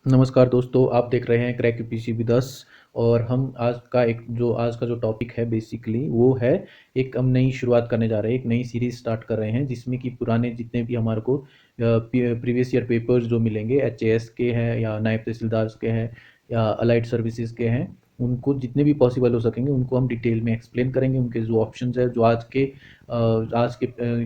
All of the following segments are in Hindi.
नमस्कार दोस्तों, आप देख रहे हैं क्रैक यूपीसी विद अस। और हम आज का जो टॉपिक है बेसिकली वो है, एक हम नई शुरुआत करने जा रहे हैं, एक नई सीरीज स्टार्ट कर रहे हैं जिसमें कि पुराने जितने भी हमारे को प्रीवियस ईयर पेपर्स जो मिलेंगे, एचएएस के हैं या नायब तहसीलदार के हैं या अलाइड सर्विसेज के हैं, उनको जितने भी पॉसिबल हो सकेंगे उनको हम डिटेल में एक्सप्लेन करेंगे। उनके जो ऑप्शंस है जो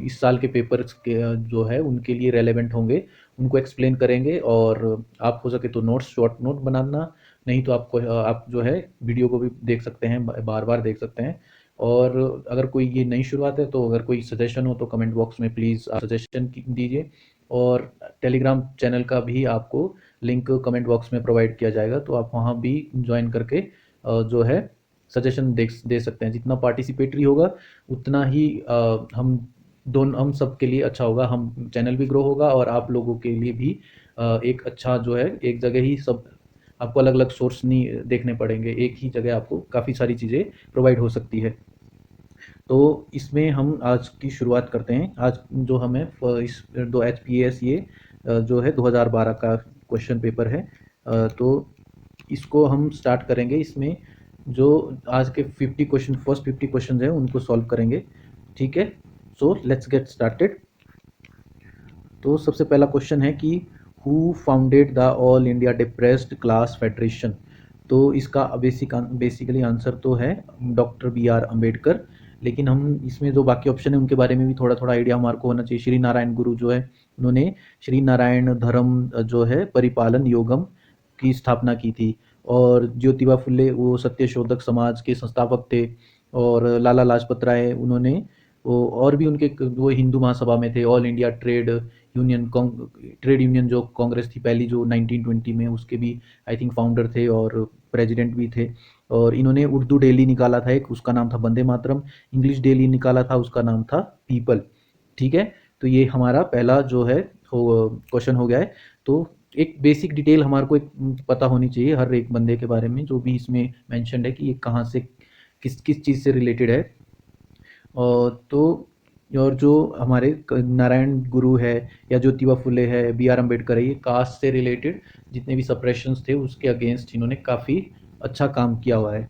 इस साल के पेपर्स के जो है उनके लिए रेलेवेंट होंगे, उनको एक्सप्लेन करेंगे। और आप हो सके तो नोट्स, शॉर्ट नोट बनाना, नहीं तो आप जो है वीडियो को भी देख सकते हैं, बार बार देख सकते हैं। और अगर कोई ये नई शुरुआत है तो अगर कोई सजेशन हो तो कमेंट बॉक्स में प्लीज़ आप सजेशन दीजिए। और टेलीग्राम चैनल का भी आपको लिंक कमेंट बॉक्स में प्रोवाइड किया जाएगा, तो आप वहाँ भी ज्वाइन करके जो है सजेशन दे सकते हैं। जितना पार्टिसिपेटरी होगा उतना ही हम सब के लिए अच्छा होगा, हम चैनल भी ग्रो होगा और आप लोगों के लिए भी एक अच्छा जो है, एक जगह ही सब आपको अलग अलग सोर्स नहीं देखने पड़ेंगे, एक ही जगह आपको काफ़ी सारी चीज़ें प्रोवाइड हो सकती है। तो इसमें हम आज की शुरुआत करते हैं। आज जो हमें इस दो एच पी एस ये जो है 2012 का क्वेश्चन पेपर है, तो इसको हम स्टार्ट करेंगे। इसमें जो आज के 50 क्वेश्चन, फर्स्ट 50 क्वेश्चन हैं उनको सॉल्व करेंगे। ठीक है, सो लेट्स गेट स्टार्टेड। तो सबसे पहला क्वेश्चन है कि who founded the all India depressed class federation. तो इसका बेसिकली आंसर तो है डॉक्टर बी आर अम्बेडकर। लेकिन हम इसमें जो बाकी ऑप्शन है उनके बारे में भी थोड़ा थोड़ा आइडिया हमारे को होना चाहिए। श्री नारायण गुरु जो है, उन्होंने श्री नारायण धर्म जो है परिपालन योगम की स्थापना की थी। और ज्योतिबा फुले वो सत्यशोधक समाज के संस्थापक थे। और लाला लाजपत राय, उन्होंने वो और भी उनके वो हिंदू महासभा में थे। ऑल इंडिया ट्रेड यूनियन जो कांग्रेस थी पहली, जो 1920 में, उसके भी आई थिंक फाउंडर थे और प्रेसिडेंट भी थे। और इन्होंने उर्दू डेली निकाला था एक, उसका नाम था वंदे मातरम। इंग्लिश डेली निकाला था, उसका नाम था पीपल। ठीक है, तो ये हमारा पहला जो है क्वेश्चन हो गया है। तो एक बेसिक डिटेल हमारे को एक पता होनी चाहिए हर एक बंदे के बारे में जो भी इसमें मेंशन्ड है कि ये कहाँ से किस किस चीज़ से रिलेटेड है। तो और जो हमारे नारायण गुरु है या ज्योतिबा फुले है, बी आर अम्बेडकर है, ये कास्ट से रिलेटेड जितने भी सप्रेशंस थे उसके अगेंस्ट इन्होंने काफ़ी अच्छा काम किया हुआ है।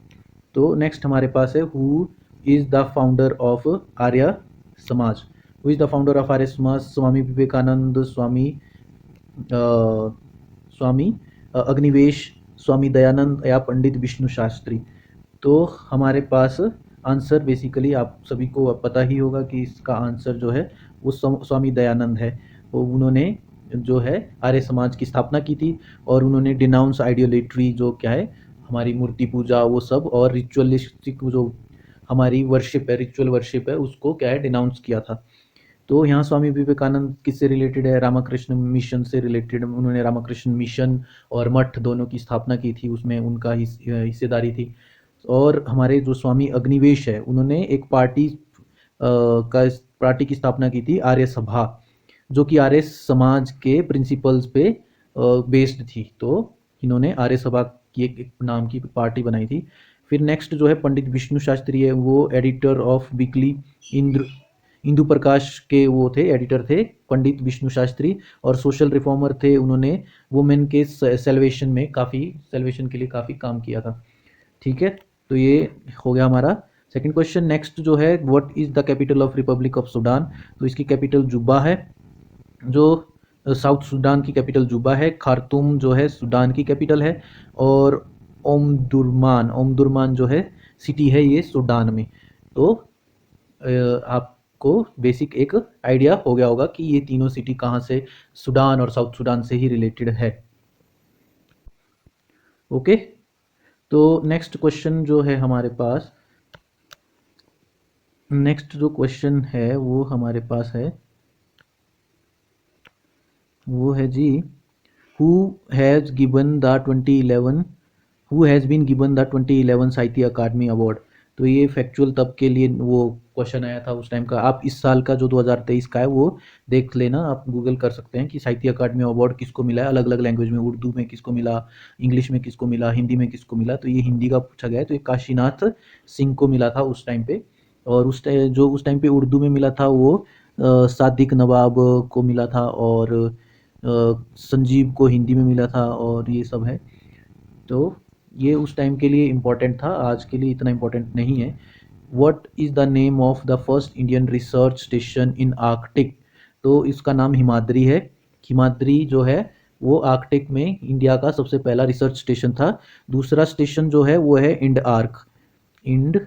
तो नेक्स्ट हमारे पास है, who is the founder of Arya Samaj. Who is the founder of Arya Samaj? Swami Vivekananda, Swami Agnivesh, Swami Dayanand या पंडित विष्णु शास्त्री। तो हमारे पास आंसर बेसिकली आप सभी को पता ही होगा कि इसका आंसर जो है वो स्वामी दयानंद है। वो उन्होंने जो है आर्य समाज की स्थापना की थी। और उन्होंने डिनाउंस आइडियोलेट्री, जो क्या है हमारी मूर्ति पूजा वो सब, और रिचुअलिस्टिक जो हमारी वर्शिप है, रिचुअल वर्शिप है, उसको क्या है डिनाउंस किया था। तो यहाँ स्वामी विवेकानंद किससे रिलेटेड है? रामाकृष्ण मिशन से रिलेटेड। उन्होंने रामाकृष्ण मिशन और मठ दोनों की स्थापना की थी, उसमें उनका हिस्सेदारी थी। और हमारे जो स्वामी अग्निवेश है, उन्होंने एक पार्टी की स्थापना की थी, आर्य सभा, जो कि आर्य समाज के प्रिंसिपल्स पे बेस्ड थी। तो इन्होंने आर्य सभा की एक नाम की पार्टी बनाई थी। फिर नेक्स्ट जो है पंडित विष्णु शास्त्री है, वो editor of weekly Indra Indu Prakash के वो थे, एडिटर थे पंडित विष्णु शास्त्री। और सोशल रिफॉर्मर थे, उन्होंने वुमेन के सेल्वेशन के लिए काफ़ी काम किया था। ठीक है, तो ये हो गया हमारा सेकंड क्वेश्चन। नेक्स्ट जो है, what is the capital of Republic of Sudan. तो इसकी कैपिटल जुब्बा है। जो साउथ सूडान की कैपिटल जुब्बा है। खार्तूम जो है सूडान की कैपिटल है। और ओमदुर्मान जो है सिटी है ये सूडान में। तो आपको बेसिक एक आइडिया हो गया होगा कि ये तीनों सिटी कहाँ से, सूडान और साउथ सूडान से ही रिलेटेड है। ओके, तो नेक्स्ट क्वेश्चन जो है हमारे पास, नेक्स्ट जो क्वेश्चन है वो हमारे पास है, वो है जी, who has given the 2011 who has been given the 2011 Sahitya academy award. तो ये फैक्चुअल तब के लिए वो क्वेश्चन आया था उस टाइम का। आप इस साल का जो 2023 का है वो देख लेना, आप गूगल कर सकते हैं कि साहित्य अकादमी अवार्ड किसको मिला है, अलग अलग लैंग्वेज में, उर्दू में किसको मिला, इंग्लिश में किसको मिला, हिंदी में किसको मिला। तो ये हिंदी का पूछा गया है, तो ये काशीनाथ सिंह को मिला था उस टाइम पे। और उस टाइम पे उर्दू में मिला था वो सादिक नवाब को मिला था। और संजीव को हिंदी में मिला था और ये सब है। तो ये उस टाइम के लिए इम्पोर्टेंट था, आज के लिए इतना इम्पोर्टेंट नहीं है। What is the name of the first Indian research station in Arctic? तो इसका नाम हिमाद्री है। हिमाद्री जो है वो आर्कटिक में इंडिया का सबसे पहला रिसर्च स्टेशन था। दूसरा स्टेशन जो है वो है इंड आर्क। इंड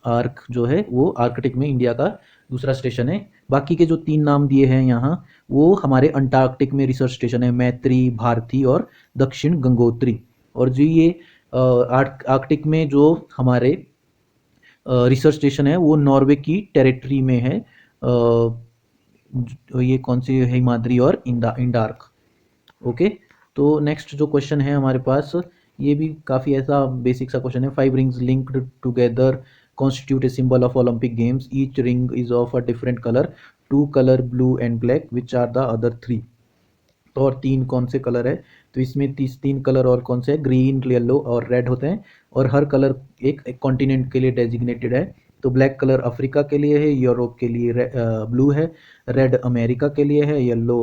आर्क जो है वो आर्कटिक में इंडिया का दूसरा स्टेशन है। बाकी के जो 3 नाम दिए हैं यहाँ वो हमारे अंटार्कटिक में रिसर्च स्टेशन है, मैत्री, भारती और दक्षिण गंगोत्री। और जो ये आर्कटिक में जो हमारे रिसर्च स्टेशन है वो नॉर्वे की टेरिटरी में है। ये कौन सी है? हिमाद्री और इंडार्क। ओके। तो नेक्स्ट जो क्वेश्चन है हमारे पास, ये भी काफ़ी ऐसा बेसिक सा क्वेश्चन है। 5 rings linked together constitute a symbol of Olympic Games. Each ring is of a different color. 2 color blue and black. Which are the other 3? तो और 3 कौन से कलर है? तो इसमें 3 कलर और कौन से है? ग्रीन, येलो और रेड होते हैं। और हर कलर एक कॉन्टिनेंट के लिए डेजिग्नेटेड है। तो ब्लैक कलर अफ्रीका के लिए है, यूरोप के लिए ब्लू है, रेड अमेरिका के लिए है, येलो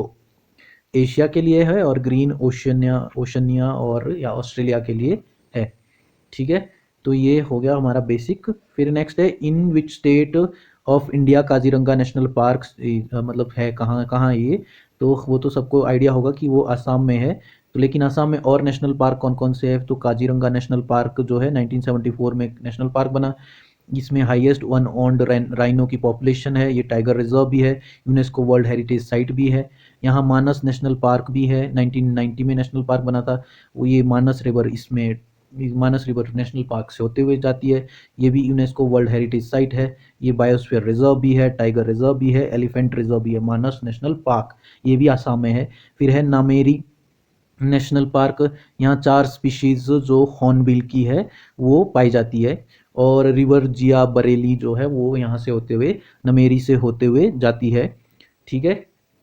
एशिया के लिए है और ग्रीन ओशनिया और या ऑस्ट्रेलिया के लिए है। ठीक है। तो ये हो गया हमारा बेसिक। फिर नेक्स्ट है in which state of India Kaziranga national park, मतलब है कहाँ कहाँ ये? तो वो तो सबको आइडिया होगा कि वो असम में है। तो लेकिन असम में और नेशनल पार्क कौन कौन से हैं? तो काजीरंगा नेशनल पार्क जो है 1974 में नेशनल पार्क बना। इसमें हाईएस्ट वन ऑन्ड राइनो की पॉपुलेशन है। ये टाइगर रिजर्व भी है, यूनेस्को वर्ल्ड हेरिटेज साइट भी है। यहाँ मानस नेशनल पार्क भी है, 1990 में नेशनल पार्क बना था वो। ये मानस रिवर इसमें मानस रिवर नेशनल पार्क से होते हुए जाती है। ये भी यूनेस्को वर्ल्ड हेरिटेज साइट है। ये बायोस्फीयर रिजर्व भी है, टाइगर रिजर्व भी है, एलिफेंट रिजर्व भी है। मानस नेशनल पार्क ये भी आसाम में है। फिर है नामेरी नेशनल पार्क। यहाँ 4 स्पीशीज जो हॉर्नबिल की है वो पाई जाती है। और रिवर जिया बरेली जो है वो यहाँ से होते हुए नमेरी से होते हुए जाती है। ठीक है।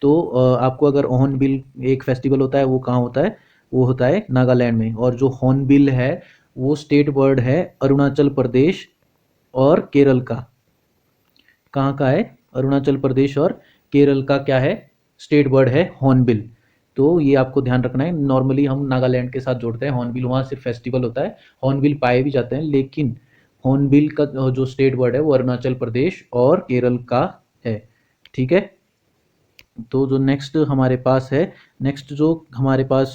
तो आपको अगर हॉर्नबिल एक फेस्टिवल होता है वो कहाँ होता है? वो होता है नागालैंड में। और जो हॉर्नबिल है वो स्टेट बर्ड है अरुणाचल प्रदेश और केरल का। कहाँ का है? अरुणाचल प्रदेश और केरल का क्या है? स्टेट बर्ड है हॉर्नबिल। तो ये आपको ध्यान रखना है। नॉर्मली हम नागालैंड के साथ जोड़ते हैं हॉर्नबिल, वहाँ सिर्फ फेस्टिवल होता है, हॉर्नबिल पाए भी जाते हैं, लेकिन हॉर्नबिल का जो स्टेट बर्ड है वो अरुणाचल प्रदेश और केरल का है। ठीक है। तो जो नेक्स्ट हमारे पास है, नेक्स्ट जो हमारे पास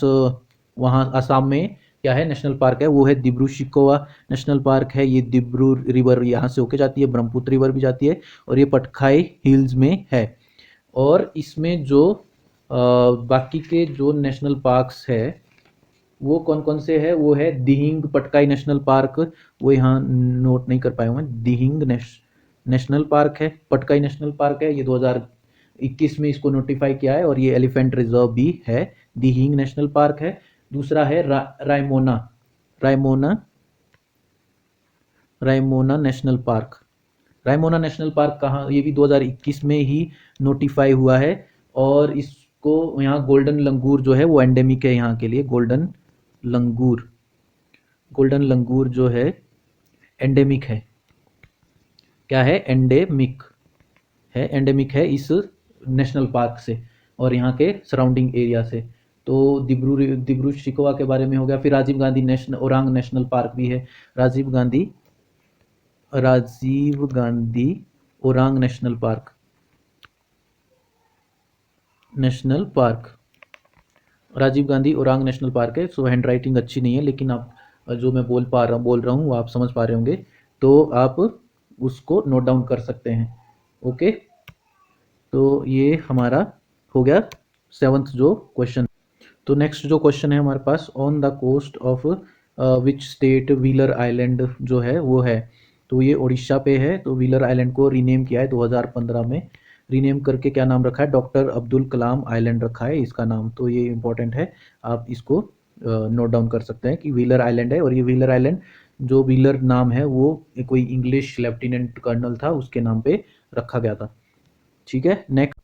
वहाँ आसाम में क्या है नेशनल पार्क है, वो है दिब्रू शिकोवा नेशनल पार्क है। ये दिब्रू रिवर यहाँ से होके जाती है, ब्रह्मपुत्र रिवर भी जाती है और ये पटखाई हिल्स में है। और इसमें जो बाकी के जो नेशनल पार्क्स है वो कौन कौन से है? वो है दिहिंग पटकाई नेशनल पार्क, वो यहाँ नोट नहीं कर पाया हूँ मैं। दिहिंग नेशनल पार्क है, पटकाई नेशनल पार्क है, ये 2021 में इसको नोटिफाई किया है। और ये एलिफेंट रिजर्व भी है, दिहिंग नेशनल पार्क है। दूसरा है Raimona Raimona Raimona national park. Raimona national park कहाँ? ये भी 2021 में ही नोटिफाई हुआ है। और इसको यहाँ गोल्डन लंगूर जो है वो एंडेमिक है यहाँ के लिए। लंगूर गोल्डन लंगूर जो है एंडेमिक है। क्या है? एंडेमिक है इस नेशनल पार्क से और यहाँ के सराउंडिंग एरिया से। तो दिब्रू शिकोवा के बारे में हो गया। फिर राजीव गांधी ओरांग नेशनल पार्क भी है। Rajiv Gandhi Orang national park Rajiv Gandhi Orang national park है। सो हैंड राइटिंग अच्छी नहीं है, लेकिन आप जो मैं बोल रहा हूँ वो आप समझ पा रहे होंगे, तो आप उसको नोट डाउन कर सकते हैं। ओके। तो ये हमारा हो गया 7th जो क्वेश्चन। तो नेक्स्ट जो क्वेश्चन है हमारे पास, on the coast of which state Wheeler island जो है वो है? तो ये उड़ीसा पे है। तो व्हीलर आइलैंड को रीनेम किया है 2015 में। रीनेम करके क्या नाम रखा है? डॉक्टर अब्दुल कलाम आइलैंड रखा है इसका नाम। तो ये इंपॉर्टेंट है, आप इसको नोट डाउन कर सकते हैं कि व्हीलर आइलैंड है। और ये व्हीलर आइलैंड जो व्हीलर नाम है वो कोई इंग्लिश लेफ्टिनेंट कर्नल था उसके नाम पे रखा गया था। ठीक है। नेक्स्ट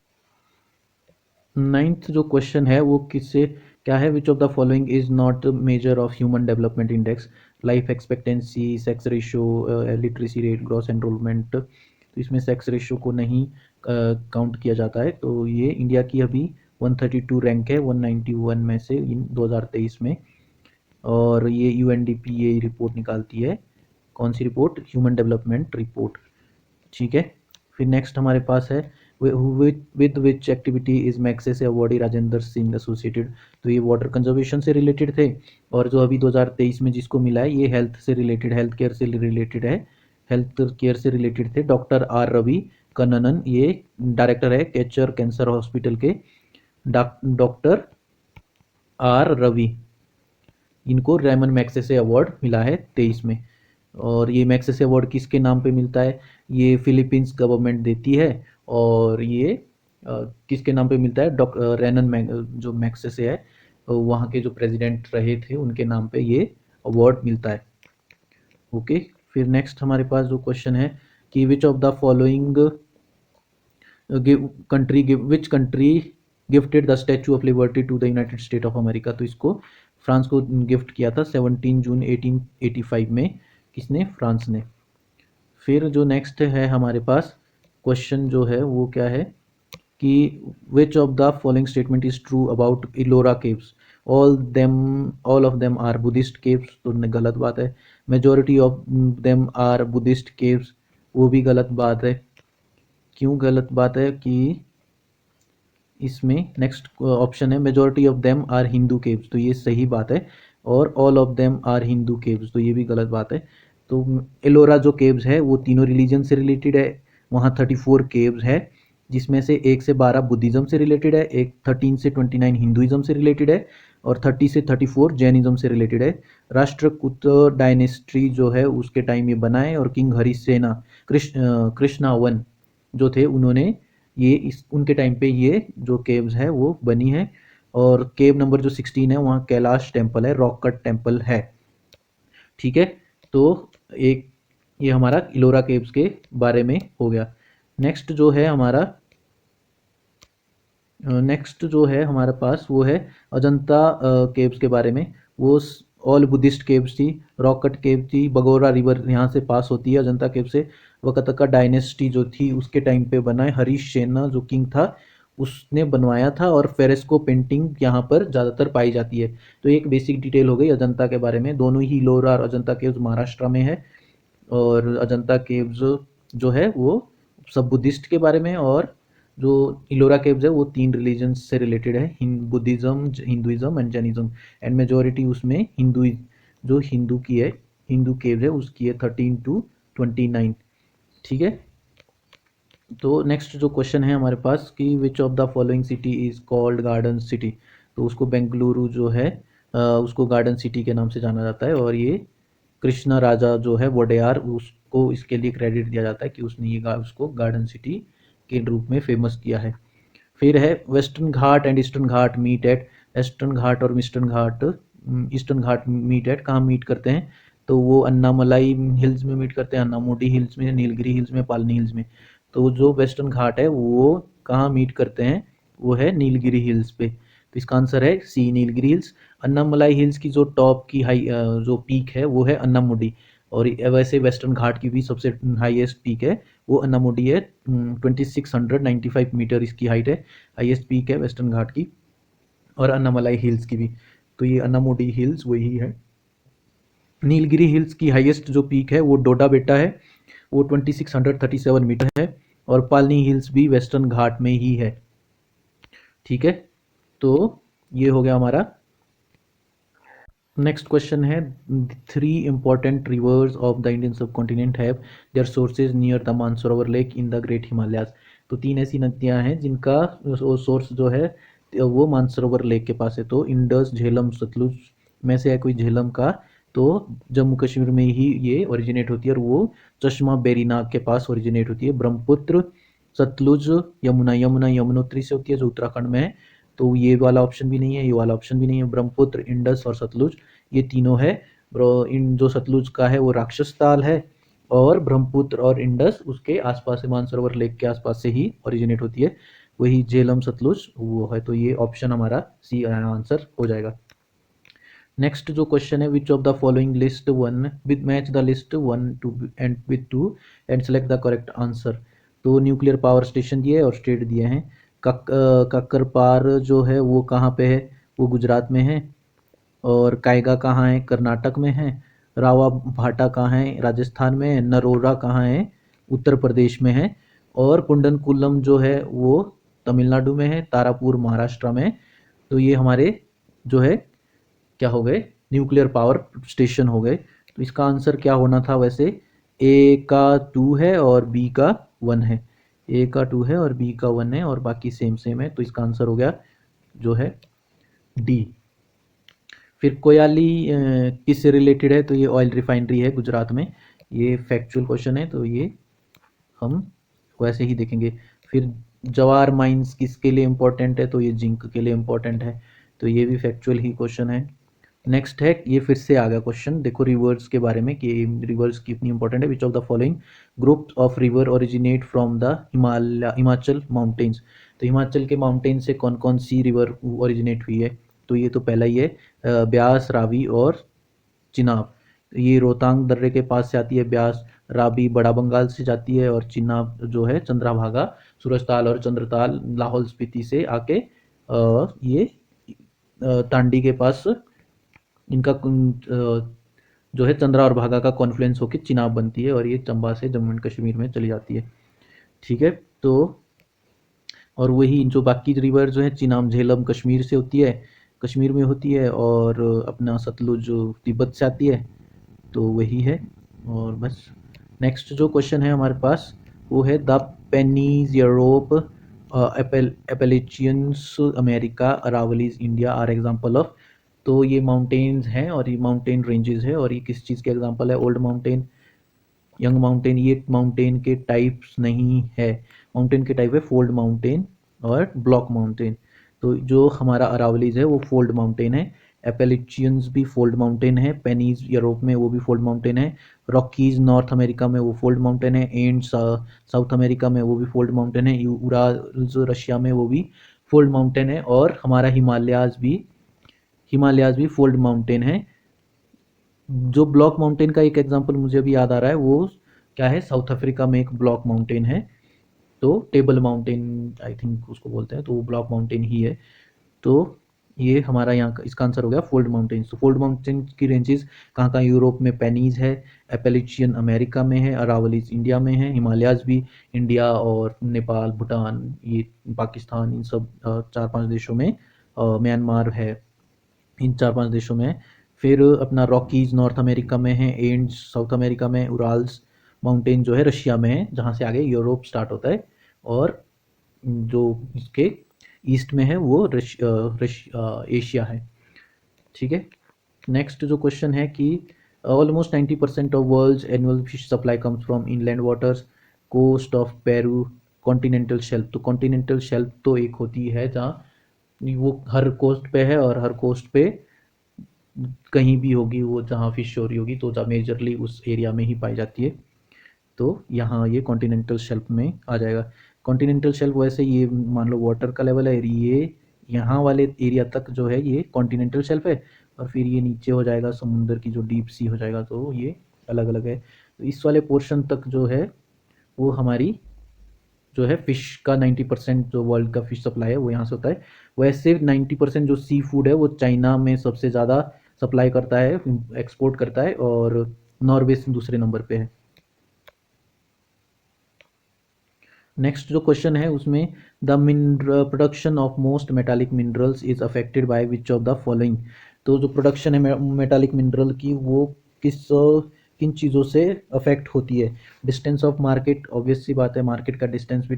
9th जो क्वेश्चन है वो किससे क्या है? विच of the following is not measure of human development index? Life expectancy, sex ratio, literacy rate, gross enrolment. तो इसमें सेक्स रेशियो को नहीं काउंट किया जाता है। तो ये इंडिया की अभी 132 रैंक है 191 में से इन 2023 में। और ये यूएनडीपी ये रिपोर्ट निकालती है, कौन सी रिपोर्ट, ह्यूमन डेवलपमेंट रिपोर्ट। ठीक है, फिर नेक्स्ट हमारे पास है with which activity is Magsaysay awardee Rajendra Singh associated. तो ये वाटर कंजर्वेशन से रिलेटेड थे, और जो अभी 2023 में जिसको मिला है ये हेल्थ से रिलेटेड, हेल्थ केयर से रिलेटेड है, हेल्थ केयर से रिलेटेड थे। डॉक्टर आर रवि कन्नन, ये डायरेक्टर है केचर कैंसर हॉस्पिटल के, डॉक्टर आर रवि, इनको रेमन मैग्सेसे अवार्ड मिला है 23 में। और ये मैग्सेसे अवार्ड किसके नाम पे मिलता है, ये फिलीपींस गवर्नमेंट देती है, और ये किसके नाम पे मिलता है, जो मैग्सेसे है वहाँ के जो प्रेसिडेंट रहे थे उनके नाम पे ये अवार्ड मिलता है। ओके, फिर नेक्स्ट हमारे पास जो क्वेश्चन है कि which of the following which country gifted the Statue of Liberty to the United State of America. तो इसको फ्रांस को गिफ्ट किया था 17 जून 1885 में, किसने, फ्रांस ने। फिर जो नेक्स्ट है हमारे पास क्वेश्चन जो है वो क्या है कि which of the following statement is true about Ellora caves, all of them are Buddhist caves. तो गलत बात है। Majority of them are Buddhist caves, वो भी गलत बात है। क्यों गलत बात है कि इसमें नेक्स्ट ऑप्शन है majority of them are Hindu caves, तो ये सही बात है। और all of them are Hindu caves, तो ये भी गलत बात है। तो एलोरा जो केव्स है वो तीनों रिलीजन से रिलेटेड है, वहाँ 34 केव्स है, जिसमें से 1 से 12 बुद्धिज़्म से रिलेटेड है, एक 13 से 29 हिंदुइज्म से रिलेटेड है, और 30 से 34 जैनिज्म से रिलेटेड है। राष्ट्रकूट डायनेस्टी जो है उसके टाइम ये बना है, और किंग हरिसेना कृष्णावन जो थे उन्होंने ये उनके टाइम पे ये जो केव्स है वो बनी है। और केव नंबर जो 16 है वहाँ कैलाश टेम्पल है, रॉक कट टेम्पल है। ठीक है, तो एक ये हमारा इलोरा केव्स के बारे में हो गया। नेक्स्ट जो है हमारे पास वो है अजंता केव्स के बारे में। वो ऑल बुद्धिस्ट केव्स थी, रॉक कट केव थी, बगोरा रिवर यहाँ से पास होती है अजंता केव से। वकतका डायनेस्टी जो थी उसके टाइम पे बना है, हरीश सेना जो किंग था उसने बनवाया था, और फेरेस्को पेंटिंग यहाँ पर ज़्यादातर पाई जाती है। तो एक बेसिक डिटेल हो गई अजंता के बारे में। दोनों ही इलोरा और अजंता केव्स महाराष्ट्र में है, और अजंता केव्स जो है वो सब बुद्धिस्ट के बारे में, और जो इलोरा केव्स है वो 3 रिलीजन से रिलेटेड है, Buddhism, Hinduism and Jainism. And majority उसमें हिंदू की है, हिंदू केव्स है उसकी है 13 to 29। ठीक है, तो नेक्स्ट जो क्वेश्चन है हमारे पास कि which of the following city is called garden city. तो उसको बेंगलुरु जो है उसको गार्डन सिटी के नाम से जाना जाता है, और ये कृष्णा राजा जो है वोडेयार उसको इसके लिए क्रेडिट दिया जाता है कि उसने ये उसको गार्डन सिटी के रूप में फेमस किया है। फिर है western Ghat and eastern Ghat meet at, western Ghat और ईस्टर्न घाट मीट एट, कहाँ मीट करते हैं, तो वो अन्नामलाई हिल्स में मीट करते हैं, अन्नामुडी हिल्स में, नीलगिरी हिल्स में, पालनी हिल्स में। तो जो वेस्टर्न घाट है वो कहाँ मीट करते हैं, वो है नीलगिरी हिल्स पे। तो इसका आंसर है सी, नीलगिरी हिल्स। अन्नामलाई हिल्स की जो टॉप की जो पीक है वो है अन्नामुडी, और वैसे वेस्टर्न घाट की भी सबसे हाईएस्ट पीक है वो अन्नामुडी है, 2695 मीटर इसकी हाइट है, हाईएस्ट पीक है वेस्टर्न घाट की, और अन्नामलाई हिल्स की भी। तो ये अन्नामुडी हिल्स वही है। नीलगिरी हिल्स की हाईएस्ट जो पीक है वो डोडा बेटा है, वो 2637 मीटर है, और पालनी हिल्स भी वेस्टर्न घाट में ही है। ठीक है, तो ये हो गया हमारा। नेक्स्ट क्वेश्चन है 3 important rivers of the Indian subcontinent have their sources near the Mansarovar lake in the great Himalayas. तो 3 ऐसी नदियां हैं जिनका सोर्स जो है वो मानसरोवर लेक के पास है। तो इंडस, झेलम, सतलुज में से है कोई झेलम का, तो जम्मू कश्मीर में ही ये ओरिजिनेट होती है, और वो चश्मा बेरीनाग के पास ओरिजिनेट होती है। ब्रह्मपुत्र, सतलुज, यमुना, यमुनोत्री से होती है जो उत्तराखंड में है। तो ये वाला ऑप्शन भी नहीं है, ये वाला ऑप्शन भी नहीं है। ब्रह्मपुत्र, इंडस और सतलुज ये तीनों है। इन जो सतलुज का है वो राक्षस ताल है, और ब्रह्मपुत्र और इंडस उसके आसपास से, मानसरोवर लेक के आसपास से ही ओरिजिनेट होती है। वही झेलम, सतलुज वो है। तो ये ऑप्शन हमारा सी आंसर हो जाएगा। नेक्स्ट जो क्वेश्चन है विच of the following list one with match the list 1 2 and with 2 and select the correct answer. तो न्यूक्लियर पावर स्टेशन दिए और स्टेट दिए हैं। कक्करपार जो है वो कहाँ पे है, वो गुजरात में है। और कायगा कहाँ है, कर्नाटक में है। रावा भाटा कहाँ है, राजस्थान में है। नरोरा कहाँ है, उत्तर प्रदेश में है। और कुंडनकुलम जो है वो तमिलनाडु में है। तारापुर महाराष्ट्र में। तो ये हमारे जो है क्या हो गए, न्यूक्लियर पावर स्टेशन हो गए। तो इसका आंसर क्या होना था वैसे, ए का 2 है और बी का 1 है। ए का 2 है और बी का 1 है और बाकी सेम सेम है, तो इसका आंसर हो गया जो है डी। फिर कोयाली किससे रिलेटेड है, तो ये ऑयल रिफाइनरी है गुजरात में। ये फैक्चुअल क्वेश्चन है, तो ये हम वैसे ही देखेंगे। फिर जवार माइंस किसके लिए इम्पोर्टेंट है, तो ये जिंक के लिए इम्पोर्टेंट है। तो ये भी फैक्चुअल ही क्वेश्चन है। नेक्स्ट है, ये फिर से आ गया क्वेश्चन, देखो रिवर्स के बारे में कि रिवर्स कितनी इंपॉर्टेंट है। विच of the following group of river originate from the Himachal mountains. तो हिमाचल के माउंटेन से कौन कौन सी रिवर ओरिजिनेट हुई है, तो ये तो पहला ही है, ब्यास, रावी और चिनाब। तो ये रोहतांग दर्रे के पास से आती है ब्यास। रावी बड़ा बंगाल से जाती है और चिनाब जो है चंद्रभागा, सूरजताल और चंद्रताल लाहौल स्पीति से आके ये तांडी के पास इनका जो है चंद्रा और भागा का कॉन्फ्लुएंस होकर चिनाब बनती है और ये चंबा से जम्मू एंड कश्मीर में चली जाती है। ठीक है, तो और वही जो बाकी रिवर जो है, चिनाब झेलम कश्मीर से होती है, कश्मीर में होती है। और अपना सतलुज जो तिब्बत से आती है, तो वही है। और बस नेक्स्ट जो क्वेश्चन है हमारे पास वो है the Pennines Europe, Appalachians America, Aravallis India are example of. तो ये माउंटेन्स हैं और ये माउंटेन रेंजेस है और ये किस चीज़ के एग्जाम्पल है, ओल्ड माउंटेन, यंग माउंटेन। ये माउंटेन के टाइप्स नहीं है, माउंटेन के टाइप है फोल्ड माउंटेन और ब्लॉक माउंटेन। तो जो हमारा अरावलीज है वो फोल्ड माउंटेन है। एपेलिचियंस भी फोल्ड माउंटेन है। पेनीज यूरोप में वो भी फोल्ड माउंटेन है। रॉकीज नॉर्थ अमेरिका में वो फोल्ड माउंटेन है। एंड्स साउथ अमेरिका में वो भी फोल्ड माउंटेन है। उराल्स रशिया में वो भी फोल्ड माउंटेन है। और हमारा हिमालयाज भी फोल्ड माउंटेन है। जो ब्लॉक माउंटेन का एक एग्जांपल मुझे अभी याद आ रहा है, वो क्या है, साउथ अफ्रीका में एक ब्लॉक माउंटेन है, तो टेबल माउंटेन आई थिंक उसको बोलते हैं, तो वो ब्लॉक माउंटेन ही है। तो ये हमारा यहाँ का इसका आंसर हो गया फोल्ड माउंटेन्स। तो फोल्ड माउंटेन की रेंजेस कहाँ कहाँ, यूरोप में पेनीज है, एपेलिचियन अमेरिका में है, अरावलीज इंडिया में है, हिमालयाज भी इंडिया और नेपाल, भूटान, ये पाकिस्तान, इन सब 4-5 देशों में, म्यांमार है, इन 4-5 देशों में है। फिर अपना रॉकीज नॉर्थ अमेरिका में है, एंड्स साउथ अमेरिका में, उराल्स माउंटेन जो है रशिया में है, जहाँ से आगे यूरोप स्टार्ट होता है। और जो इसके ईस्ट में है वो एशिया है। ठीक है, नेक्स्ट जो क्वेश्चन है कि almost 90% of world's annual fish supply comes from inland waters, coast of Peru, continental shelf. तो कॉन्टिनेंटल शेल्फ तो एक होती है जहाँ वो हर कोस्ट पे है और हर कोस्ट पे कहीं भी होगी वो, जहाँ फिश हो रही होगी तो जहाँ मेजरली उस एरिया में ही पाई जाती है। तो यहाँ ये कॉन्टिनेंटल शेल्फ में आ जाएगा। कॉन्टिनेंटल शेल्फ वैसे ये मान लो वाटर का लेवल है, ये यहाँ वाले एरिया तक जो है ये कॉन्टिनेंटल शेल्फ है, और फिर ये नीचे हो जाएगा समुद्र की जो डीप सी हो जाएगा, तो ये अलग अलग है। तो इस वाले पोर्शन तक जो है वो हमारी जो है फ़िश का 90% जो वर्ल्ड का फ़िश सप्लाई है वो यहाँ से होता है। वैसे 90% जो सी फूड है वो चाइना में सबसे ज़्यादा सप्लाई करता है, एक्सपोर्ट करता है, और नॉर्वे दूसरे नंबर पे है। नेक्स्ट जो क्वेश्चन है उसमें the mineral production of most metallic minerals is affected by which of the following. तो जो प्रोडक्शन है मेटालिक मिनरल की वो किन चीज़ों से अफेक्ट होती है। डिस्टेंस ऑफ मार्केट, ऑब्वियस सी बात है, मार्केट का डिस्टेंस भी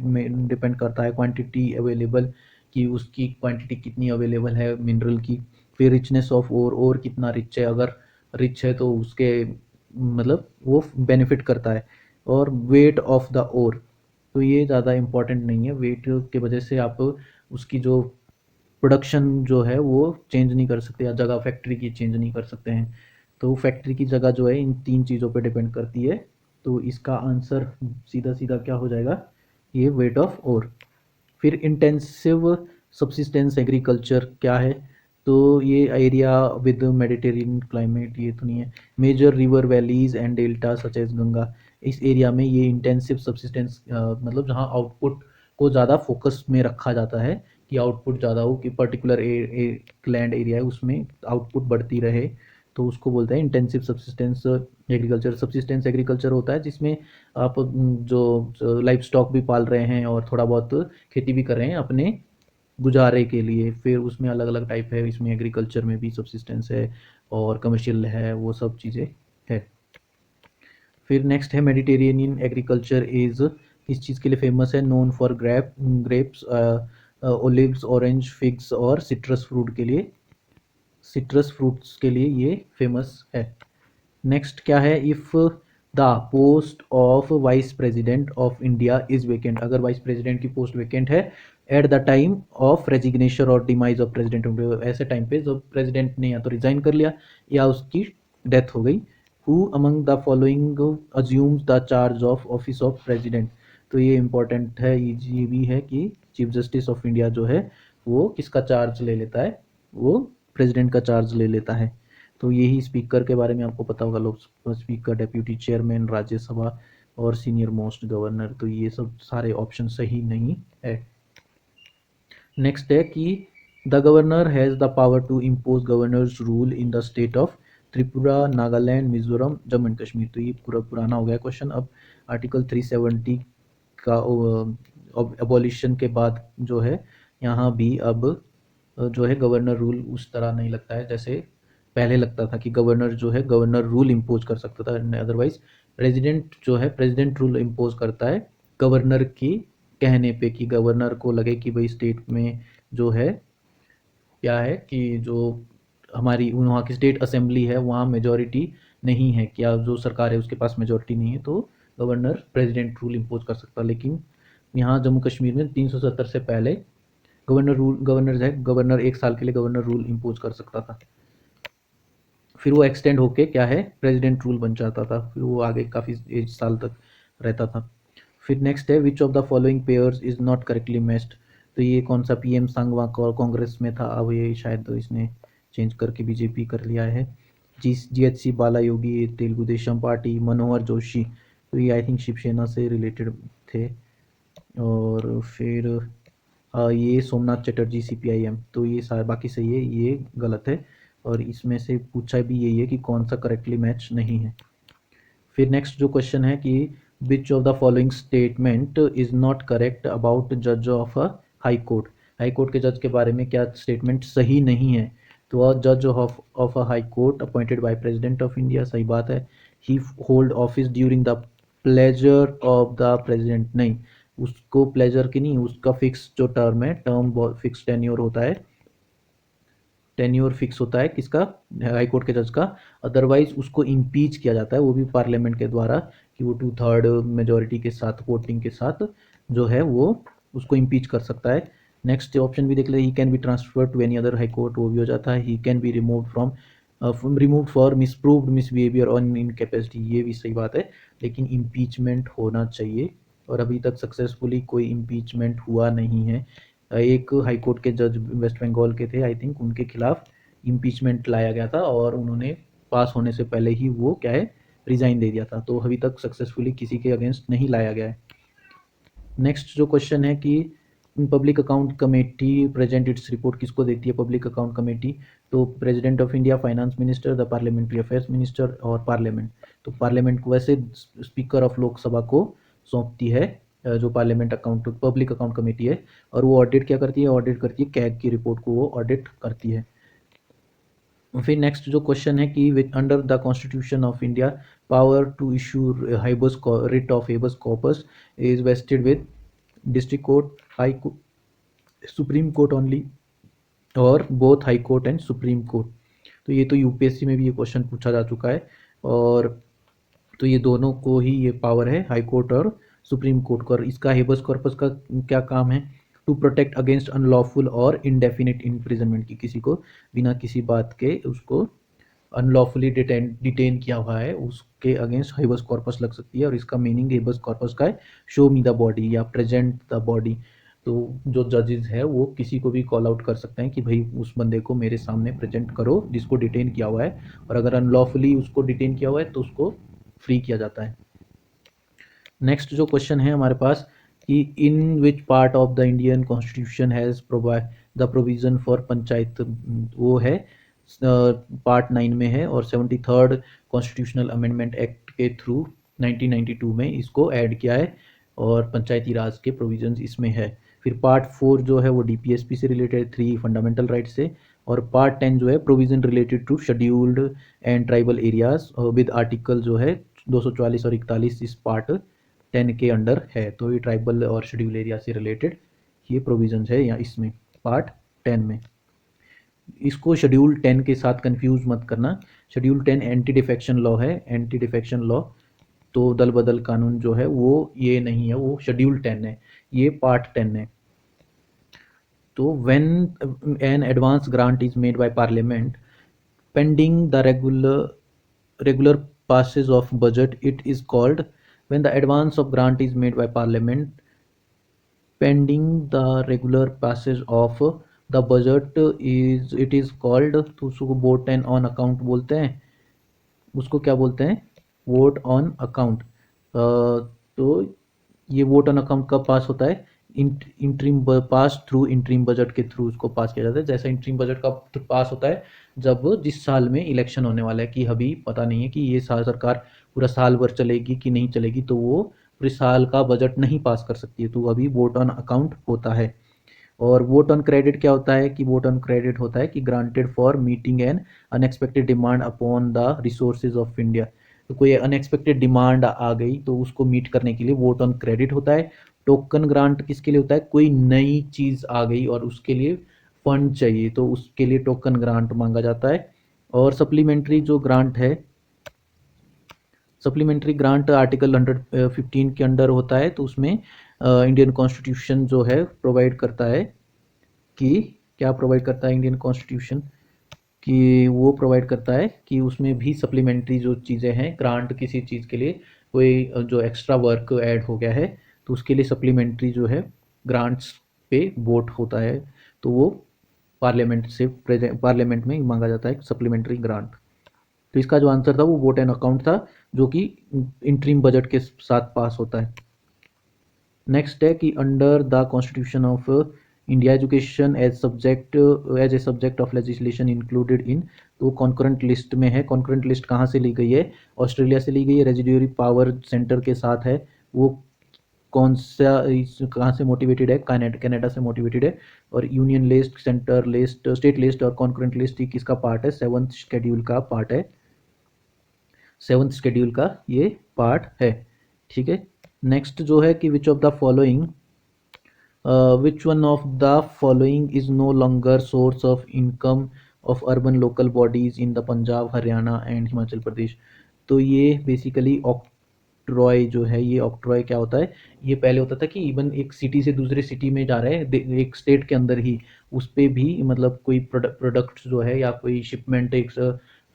डिपेंड करता है। क्वांटिटी अवेलेबल, कि उसकी क्वांटिटी कितनी अवेलेबल है मिनरल की। फिर रिचनेस ऑफ ओर कितना रिच है, अगर रिच है तो उसके मतलब वो बेनिफिट करता है। और वेट ऑफ द ओर, तो ये ज़्यादा इम्पॉर्टेंट नहीं है, वेट के वजह से आप उसकी जो प्रोडक्शन जो है वो चेंज नहीं कर सकते, या जगह फैक्ट्री की चेंज नहीं कर सकते हैं। तो फैक्ट्री की जगह जो है इन 3 चीज़ों पे डिपेंड करती है। तो इसका आंसर सीधा सीधा क्या हो जाएगा, ये वेट ऑफ ओर। फिर इंटेंसिव सब्सिस्टेंस एग्रीकल्चर क्या है, तो ये एरिया विद मेडिटेरियन क्लाइमेट, ये तो नहीं है। Major river valleys and delta such as Ganga, इस एरिया में ये इंटेंसिव सब्सिस्टेंस मतलब जहाँ आउटपुट को ज़्यादा फोकस में रखा जाता है कि आउटपुट ज़्यादा हो, कि पर्टिकुलर लैंड एरिया है उसमें आउटपुट बढ़ती रहे, तो उसको बोलते हैं intensive subsistence agriculture. Subsistence agriculture होता है जिसमें आप जो लाइफ स्टॉक भी पाल रहे हैं और थोड़ा बहुत खेती भी कर रहे हैं अपने गुजारे के लिए। फिर उसमें अलग अलग टाइप है, इसमें एग्रीकल्चर में भी सब्सिस्टेंस है और कमर्शियल है, वो सब चीज़ें है। फिर नेक्स्ट है मेडिटेरेनियन एग्रीकल्चर इज़ किस चीज़ के लिए फेमस है? Known for grapes, olives, orange, figs और सिट्रस फ्रूट के लिए, सिट्रस फ्रूट्स के लिए ये फेमस है। नेक्स्ट क्या है? If the post of vice president of India is vacant, अगर वाइस प्रेसिडेंट की पोस्ट वेकेंट है at the time of resignation और demise of president of India, ऐसे टाइम पे जब प्रेसिडेंट ने या तो रिजाइन कर लिया या उसकी डेथ हो गई, who among the following assumes the charge of office of president. तो ये इंपॉर्टेंट है, ये भी है कि चीफ जस्टिस ऑफ इंडिया जो है वो किसका चार्ज ले लेता है? वो प्रेसिडेंट का चार्ज ले लेता है। तो यही स्पीकर के बारे में आपको पता होगा, Lok Sabha speaker, deputy chairman, Rajya Sabha और सीनियर मोस्ट गवर्नर। तो ये सब सारे ऑप्शन सही नहीं है। नेक्स्ट है कि the governor has the power to impose governor's rule in the state of Tripura, Nagaland, Mizoram, Jammu and Kashmir. तो ये पूरा पुराना हो गया क्वेश्चन। अब आर्टिकल 370 का अबॉलिशन के बाद जो है यहाँ भी अब जो है गवर्नर रूल उस तरह नहीं लगता है जैसे पहले लगता था, कि गवर्नर जो है गवर्नर रूल इम्पोज कर सकता था। अदरवाइज प्रेसिडेंट जो है प्रेसिडेंट रूल इम्पोज करता है गवर्नर की कहने पे, कि गवर्नर को लगे कि भाई स्टेट में जो है क्या है कि जो हमारी वहाँ की स्टेट असेंबली है वहाँ मेजॉरिटी नहीं है, क्या जो सरकार है उसके पास मेजॉरिटी नहीं है, तो गवर्नर प्रेसिडेंट रूल इम्पोज कर सकता। लेकिन यहाँ जम्मू कश्मीर में 370 से पहले गवर्नर एक साल के लिए गवर्नर रूल इम्पोज कर सकता था, फिर वो एक्सटेंड होके क्या है प्रेसिडेंट रूल बन जाता था, फिर वो आगे काफ़ी साल तक रहता था। फिर नेक्स्ट है विच of the following pairs is not correctly matched. तो ये कौन सा? पीएम संगवा कांग्रेस में था, अब ये शायद इसने चेंज करके बीजेपी कर लिया है। GHC बाला योगी तेलुगु देशम पार्टी, मनोहर जोशी तो ये आई थिंक शिवसेना से रिलेटेड थे। और फिर ये सोमनाथ चटर्जी CPIM। तो ये सारे बाकी सही है, ये गलत है, और इसमें से पूछा भी यही है कि कौन सा करेक्टली मैच नहीं है। फिर नेक्स्ट जो क्वेश्चन है कि which of the following statement is not correct about जज of a high court. High court के जज के बारे में क्या स्टेटमेंट सही नहीं है? तो जज of a high court appointed by president of India, सही बात है। He hold office during the pleasure of the president, नहीं, उसको प्लेजर की नहीं, उसका फिक्स जो टर्म है, टर्म फिक्स टेन्योर होता है, टेन्योर फिक्स होता है किसका? हाई कोर्ट के जज का। अदरवाइज उसको इम्पीच किया जाता है, वो भी पार्लियामेंट के द्वारा, कि वो 2/3 मेजोरिटी के साथ वोटिंग के साथ जो है वो उसको इम्पीच कर सकता है। नेक्स्ट ऑप्शन भी देख ले, he can be transfer to any other high court, वो भी हो जाता है। He can be remove for misproved misbehaviour और इनकेपेसिटी, ये भी सही बात है, लेकिन इम्पीचमेंट होना चाहिए, और अभी तक सक्सेसफुली कोई इम्पीचमेंट हुआ नहीं है। एक हाई कोर्ट के जज वेस्ट बंगाल के थे आई थिंक, उनके खिलाफ इम्पीचमेंट लाया गया था और उन्होंने पास होने से पहले ही वो क्या है रिजाइन दे दिया था, तो अभी तक सक्सेसफुली किसी के अगेंस्ट नहीं लाया गया है। नेक्स्ट जो क्वेश्चन है कि public account committee present its report, किसको देती है पब्लिक अकाउंट कमेटी? तो president of India, finance minister, the parliamentary affairs minister और पार्लियामेंट। तो पार्लियामेंट को वैसे स्पीकर ऑफ लोकसभा को सौंपती है जो parliament account public account committee है, और वो ऑडिट क्या करती है? ऑडिट करती है कैग की रिपोर्ट को, वो ऑडिट करती है। फिर नेक्स्ट जो क्वेश्चन है कि with under the constitution of India power to issue habeas writ of habeas corpus is vested with district court, high supreme court only, और both high court and supreme court. तो ये तो यूपीएससी में भी ये क्वेश्चन पूछा जा चुका है, और तो ये दोनों को ही ये पावर है, हाई कोर्ट और सुप्रीम कोर्ट को। और इसका हेबस कॉर्पस का क्या काम है? टू प्रोटेक्ट अगेंस्ट अनलॉफुल और इनडेफिनिट इम्प्रिजनमेंट, की किसी को बिना किसी बात के उसको अनलॉफुली डिटेन किया हुआ है उसके अगेंस्ट हेबस कॉर्पस लग सकती है। और इसका मीनिंग हेबस कॉर्पस का है शो मी द बॉडी या प्रेजेंट द बॉडी। तो जो जजेस है वो किसी को भी कॉल आउट कर सकते हैं कि भाई उस बंदे को मेरे सामने प्रेजेंट करो जिसको डिटेन किया हुआ है, और अगर अनलॉफुली उसको डिटेन किया हुआ है तो उसको फ्री किया जाता है। नेक्स्ट जो क्वेश्चन है हमारे पास कि in which part of the Indian constitution has provide the provision for panchayat, वो है पार्ट 9 में है, और 73rd कॉन्स्टिट्यूशनल अमेंडमेंट एक्ट के थ्रू 1992 में इसको ऐड किया है, और पंचायती राज के प्रोविजंस इसमें है। फिर पार्ट 4 जो है वो डीपीएसपी से रिलेटेड, 3 फंडामेंटल राइट से, और पार्ट 10 जो है provision related to scheduled and tribal areas with article जो है 244 और 41 इस पार्ट 10 के अंडर है। तो ये ट्राइबल और शेड्यूल एरिया से रिलेटेड ये प्रोविजंस है यहाँ इसमें पार्ट 10 में। इसको शेड्यूल 10 के साथ कंफ्यूज मत करना। शेड्यूल 10 एंटी डिफेक्शन लॉ है, एंटी डिफेक्शन लॉ, तो दल बदल कानून जो है वो ये नहीं है, वो शेड्यूल 10 है, ये पार्ट 10 है। तो when an advance grant is made by parliament pending the regular passage of budget, it is called, when the advance of grant is made by parliament pending the regular passage of the budget is, it is called, तो उसको वोट एंड ऑन अकाउंट बोलते हैं, उसको क्या बोलते हैं, वोट ऑन अकाउंट। तो ये वोट ऑन अकाउंट कब पास होता है, interim pass through interim budget के थ्रू उसको पास किया जाता है। जैसा इंटरिम बजट कब पास होता है, जब जिस साल में इलेक्शन होने वाला है, कि अभी पता नहीं है कि ये साल सरकार पूरा साल भर चलेगी कि नहीं चलेगी, तो वो पूरे साल का बजट नहीं पास कर सकती है, तो अभी वोट ऑन अकाउंट होता है। और वोट ऑन क्रेडिट क्या होता है, कि वोट ऑन क्रेडिट होता है कि granted for meeting N unexpected demand upon the resources of India. तो कोई अनएक्सपेक्टेड डिमांड आ गई तो उसको मीट करने के लिए वोट ऑन क्रेडिट होता है। टोकन ग्रांट किसके लिए होता है, कोई नई चीज़ आ गई और उसके लिए फंड चाहिए, तो उसके लिए टोकन ग्रांट मांगा जाता है। और सप्लीमेंट्री जो ग्रांट है, सप्लीमेंट्री ग्रांट आर्टिकल 115 के अंडर होता है, तो उसमें इंडियन कॉन्स्टिट्यूशन जो है प्रोवाइड करता है कि, क्या प्रोवाइड करता है इंडियन कॉन्स्टिट्यूशन, कि वो प्रोवाइड करता है कि उसमें भी सप्लीमेंट्री जो चीज़ें हैं, ग्रांट किसी चीज़ के लिए कोई जो एक्स्ट्रा वर्क ऐड हो गया है, तो उसके लिए सप्लीमेंट्री जो है ग्रांट्स पे वोट होता है, तो वो पार्लियामेंट में मांगा जाता है सप्लीमेंट्री ग्रांट। तो इसका जो आंसर था वो वोट एंड अकाउंट था, जो कि इंटरिम बजट के साथ पास होता है। नेक्स्ट है कि under the constitution of India education as a subject of legislation included in, तो कॉन्करेंट लिस्ट में है। कॉन्करेंट लिस्ट कहाँ से ली गई है, ऑस्ट्रेलिया से ली गई है, रेजिड्यूरी पावर सेंटर के साथ है, वो कौन सा, कहाँ से मोटिवेटेड है, कनाडा से मोटिवेटेड है। और union list, centre list, state list और कॉन्करेंट लिस्ट किसका पार्ट है, 7th शेड्यूल का पार्ट है, 7th शेड्यूल का ये पार्ट है, ठीक है। नेक्स्ट जो है कि which of the following, which one of the following is no longer source of income of urban local bodies in the Punjab, Haryana and Himachal Pradesh. तो ये बेसिकली ऑक्ट्रॉय जो है, ये ऑक्ट्रॉय क्या होता है, ये पहले होता था कि इवन एक सिटी से दूसरे सिटी में जा रहे हैं, एक स्टेट के अंदर ही, उस पर भी मतलब कोई प्रोडक्ट जो है या कोई शिपमेंट एक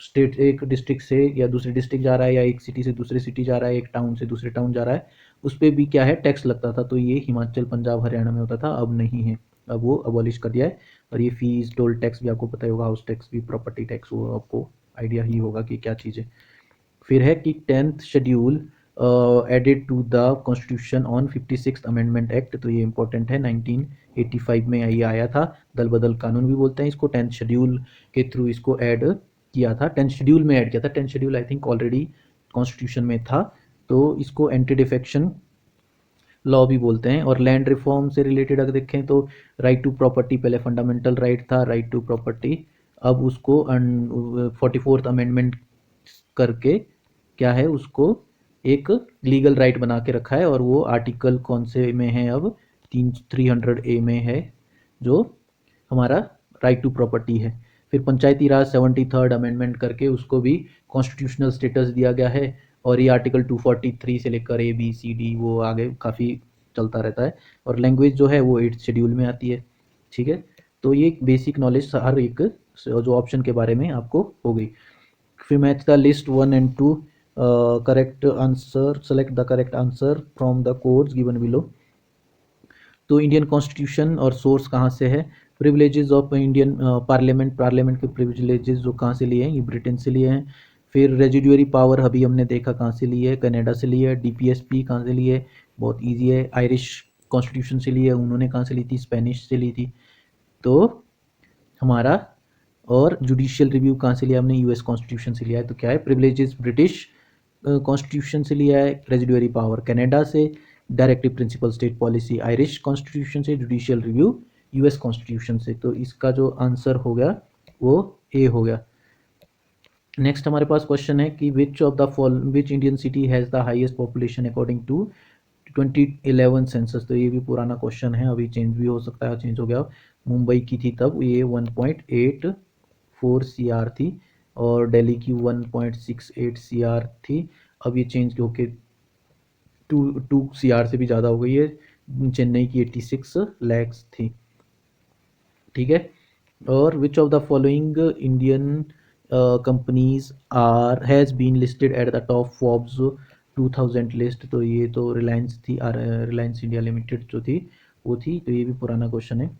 स्टेट, एक डिस्ट्रिक्ट से या दूसरे डिस्ट्रिक्ट जा रहा है, या एक सिटी से दूसरे सिटी जा रहा है, एक टाउन से दूसरे टाउन जा रहा है, उस पर भी क्या है, टैक्स लगता था। तो ये हिमाचल, पंजाब, हरियाणा में होता था, अब नहीं है, अब वो अबॉलिश कर दिया है। और ये फीस, टोल टैक्स भी आपको पता ही होगा, हाउस टैक्स भी, प्रॉपर्टी टैक्स, वो आपको आइडिया ही होगा कि क्या चीज़ है। फिर है कि 10th schedule added to the constitution on 56th amendment act, तो ये इंपॉर्टेंट है, 1985 में ये आया था, दल बदल कानून भी बोलते हैं इसको। 10th शेड्यूल के थ्रू इसको ऐड किया था, 10th शेड्यूल में ऐड किया था, 10th schedule I think already constitution में था, तो इसको एंटी डिफेक्शन लॉ भी बोलते हैं। और लैंड रिफॉर्म से रिलेटेड अगर देखें तो राइट टू प्रॉपर्टी पहले फंडामेंटल राइट था, राइट टू प्रॉपर्टी, अब उसको 44th अमेंडमेंट करके क्या है, उसको एक लीगल राइट बना के रखा है। और वो आर्टिकल कौन से में है, अब 300A में है, जो हमारा राइट टू प्रॉपर्टी है। फिर पंचायती राज 73rd अमेंडमेंट करके उसको भी कॉन्स्टिट्यूशनल स्टेटस दिया गया है, और ये आर्टिकल 243 से लेकर ABCD वो आगे काफ़ी चलता रहता है। और लैंग्वेज जो है वो 8th शेड्यूल में आती है, ठीक है। तो ये बेसिक नॉलेज हर एक जो ऑप्शन के बारे में आपको हो गई। फिर match the list 1 and 2, correct answer, select the correct answer from the codes given below. तो इंडियन कॉन्स्टिट्यूशन और सोर्स कहाँ से है, privileges of Indian parliament, parliament के प्रिविलेजेस जो कहाँ से लिए हैं, ये ब्रिटेन से लिए हैं। फिर रेजिड्यूरी पावर अभी हमने देखा कहाँ से ली है, कनाडा से ली है। DPSP कहाँ से ली है, बहुत इजी है, आयरिश कॉन्स्टिट्यूशन से ली है, उन्होंने कहाँ से ली थी, स्पेनिश से ली थी। तो हमारा और जुडिशियल रिव्यू कहाँ से लिया हमने, यूएस कॉन्स्टिट्यूशन से लिया है। तो क्या है, प्रिविलेजेस ब्रिटिश कॉन्स्टिट्यूशन से लिया है, रेजिडुअरी पावर कनाडा से, directive principle state policy Irish constitution से, जुडिशियल रिव्यू यूएस कॉन्स्टिट्यूशन से। तो इसका जो आंसर हो गया वो ए हो गया। नेक्स्ट हमारे पास क्वेश्चन है कि which Indian city has the highest population according to 2011 census. तो ये भी पुराना क्वेश्चन है, अभी चेंज भी हो सकता है, चेंज हो गया। मुंबई की थी तब ये 1.84 CR थी और दिल्ली की 1.68 CR थी। अब ये चेंज होके 2 CR से भी ज़्यादा हो गई है। चेन्नई की 86 लैक्स थी। ठीक है। और which of the following Indian companies has been listed at the top Forbes 2000 list. तो ये तो रिलायंस थी, रिलायंस इंडिया लिमिटेड जो थी वो थी। तो ये भी पुराना क्वेश्चन है।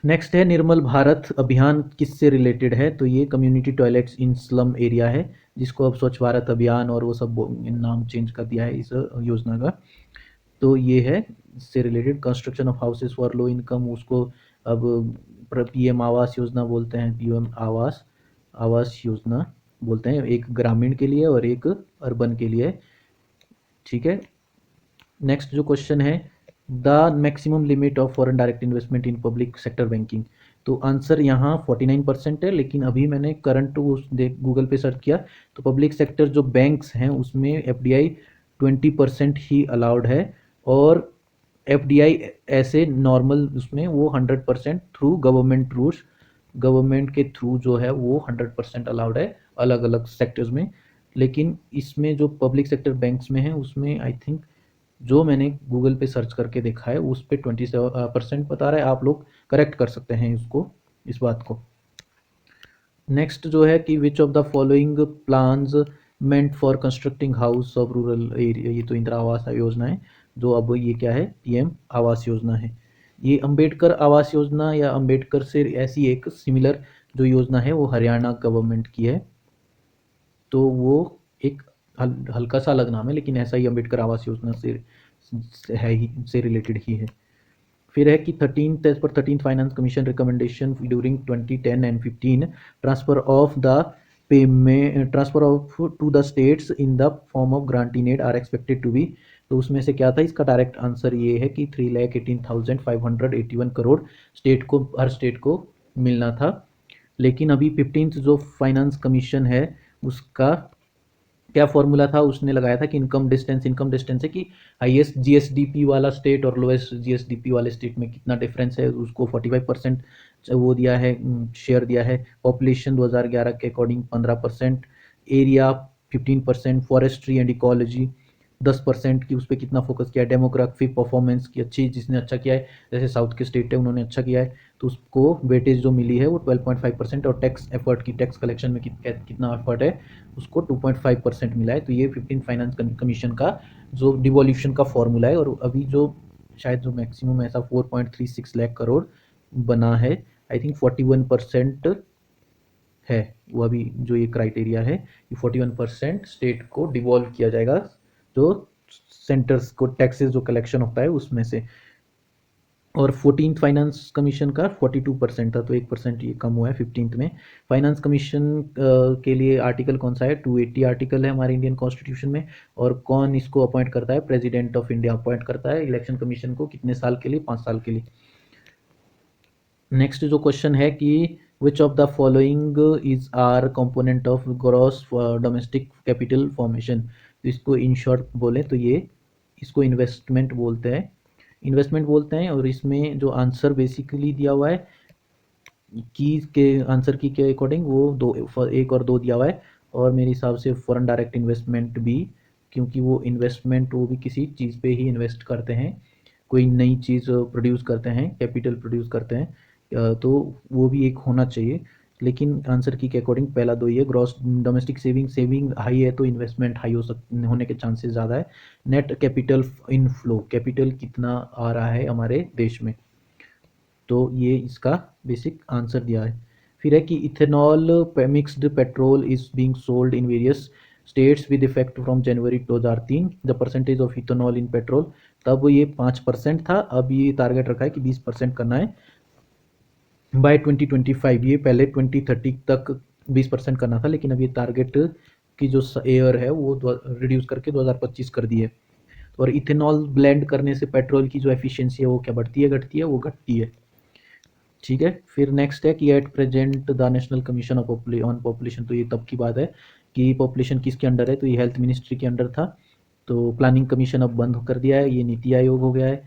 नेक्स्ट है, निर्मल भारत अभियान किससे रिलेटेड है। तो ये कम्युनिटी टॉयलेट्स इन स्लम एरिया है, जिसको अब स्वच्छ भारत अभियान और वो सब नाम चेंज कर दिया है इस योजना का। तो ये है इससे related. Construction of houses for low income, उसको अब पीएम आवास योजना बोलते हैं, पीएम आवास आवास योजना बोलते हैं। एक ग्रामीण के लिए और एक अर्बन के लिए। ठीक है। नेक्स्ट जो क्वेश्चन है, the maximum limit of foreign direct investment in public sector banking. तो आंसर यहाँ 49% है, लेकिन अभी मैंने करंट उस गूगल पे सर्च किया तो पब्लिक सेक्टर जो बैंक्स हैं उसमें एफडीआई 20% ही अलाउड है, और एफडीआई ऐसे नॉर्मल उसमें वो 100% थ्रू गवर्नमेंट रूल्स, गवर्नमेंट के थ्रू जो है वो 100% अलाउड है अलग अलग सेक्टर्स में। लेकिन इसमें जो पब्लिक सेक्टर बैंक्स में है उसमें आई थिंक जो मैंने गूगल पे सर्च करके देखा है उस पर 27% बता रहा है। आप लोग करेक्ट कर सकते हैं इसको, इस बात को। नेक्स्ट जो है कि which of the following plans meant for constructing house of rural area. ये तो इंदिरा आवास योजना है, जो अब ये क्या है, पीएम आवास योजना है। ये अंबेडकर आवास योजना या अंबेडकर से ऐसी एक सिमिलर जो योजना है वो हरियाणा गवर्नमेंट की है। तो वो एक हल्का सा अलग नाम है, लेकिन ऐसा ही अंबेडकर आवास योजना से है ही, से रिलेटेड ही है। फिर है कि 13th एज पर 13th finance commission recommendation during 2010 and 15 transfer of to the states in the form of grant in aid are expected to be. तो उसमें से क्या था, इसका डायरेक्ट आंसर ये है कि 3,18,581 करोड़ स्टेट को, हर स्टेट को मिलना था। लेकिन अभी 15th जो फाइनेंस कमीशन है उसका क्या फॉर्मूला था, उसने लगाया था कि इनकम डिस्टेंस है कि हाईएस्ट जीएसडीपी वाला स्टेट और लोएस्ट जीएसडीपी वाले स्टेट में कितना डिफरेंस है, उसको 45% वो दिया है, शेयर दिया है। पॉपुलेशन 2011 के according 15%, area 15%, forestry and ecology 10% की, उस पर कितना फोकस किया है, डेमोग्राफिक परफॉर्मेंस की अच्छी, जिसने अच्छा किया है जैसे साउथ के स्टेट है उन्होंने अच्छा किया है तो उसको वेटेज जो मिली है वो 12.5%, और टैक्स एफर्ट की, टैक्स कलेक्शन में कितना एफर्ट है उसको 2.5% मिला है। तो ये 15 फाइनेंस कमीशन का जो डिवोल्यूशन का फॉर्मूला है। और अभी जो शायद जो मैक्सिमम ऐसा 4.36 लाख करोड़ बना है, आई थिंक 41% है वो अभी जो ये क्राइटेरिया है कि 41% स्टेट को डिवॉल्व किया जाएगा, जो सेंटर्स को टैक्सेस जो कलेक्शन होता है उसमें से। और 14th फाइनेंस कमीशन का 42% था, तो 1% ये कम हुआ है 15th में। फाइनेंस कमीशन के लिए आर्टिकल कौन सा है, 280 आर्टिकल है हमारे इंडियन कॉन्स्टिट्यूशन में। और कौन इसको अपॉइंट करता है, प्रेसिडेंट ऑफ इंडिया अपॉइंट करता है इलेक्शन कमीशन को, कितने साल के लिए, 5 साल के लिए। नेक्स्ट जो क्वेश्चन है कि which of the following is R component of gross domestic capital formation. तो इसको इन शॉर्ट बोले तो ये, इसको इन्वेस्टमेंट बोलते हैं, इन्वेस्टमेंट बोलते हैं। और इसमें जो आंसर बेसिकली दिया हुआ है की के आंसर की के अकॉर्डिंग वो दो, 1 और 2 दिया हुआ है। और मेरे हिसाब से फॉरेन डायरेक्ट इन्वेस्टमेंट भी, क्योंकि वो इन्वेस्टमेंट वो भी किसी चीज़ पे ही इन्वेस्ट करते हैं, कोई नई चीज़ प्रोड्यूस करते हैं, कैपिटल प्रोड्यूस करते हैं, तो वो भी एक होना चाहिए। लेकिन आंसर की के अकॉर्डिंग पहला 2 ही है। ग्रॉस डोमेस्टिक सेविंग हाई है तो इन्वेस्टमेंट हाई होने के चांसेस ज़्यादा है। नेट कैपिटल इनफ्लो, कैपिटल कितना आ रहा है हमारे देश में, तो ये इसका बेसिक आंसर दिया है। फिर है कि ethanol mixed petrol is being sold in various states with effect from January 2003 the percentage of ethanol in petrol, तब ये 5% था, अब ये टारगेट रखा है कि 20% करना है बाय 2025। ये पहले 2030 तक 20% करना था, लेकिन अब ये टारगेट की जो एयर है वो रिड्यूस करके 2025 कर दी है। और इथेनॉल ब्लेंड करने से पेट्रोल की जो एफिशिएंसी है वो क्या बढ़ती है घटती है? वो घटती है। ठीक है, फिर नेक्स्ट है कि at present the national commission of on population, तो ये तब की बात है कि पॉपुलेशन किसके अंडर है, तो ये हेल्थ मिनिस्ट्री के अंडर था। तो प्लानिंग कमीशन अब बंद कर दिया है, ये नीति आयोग हो गया है।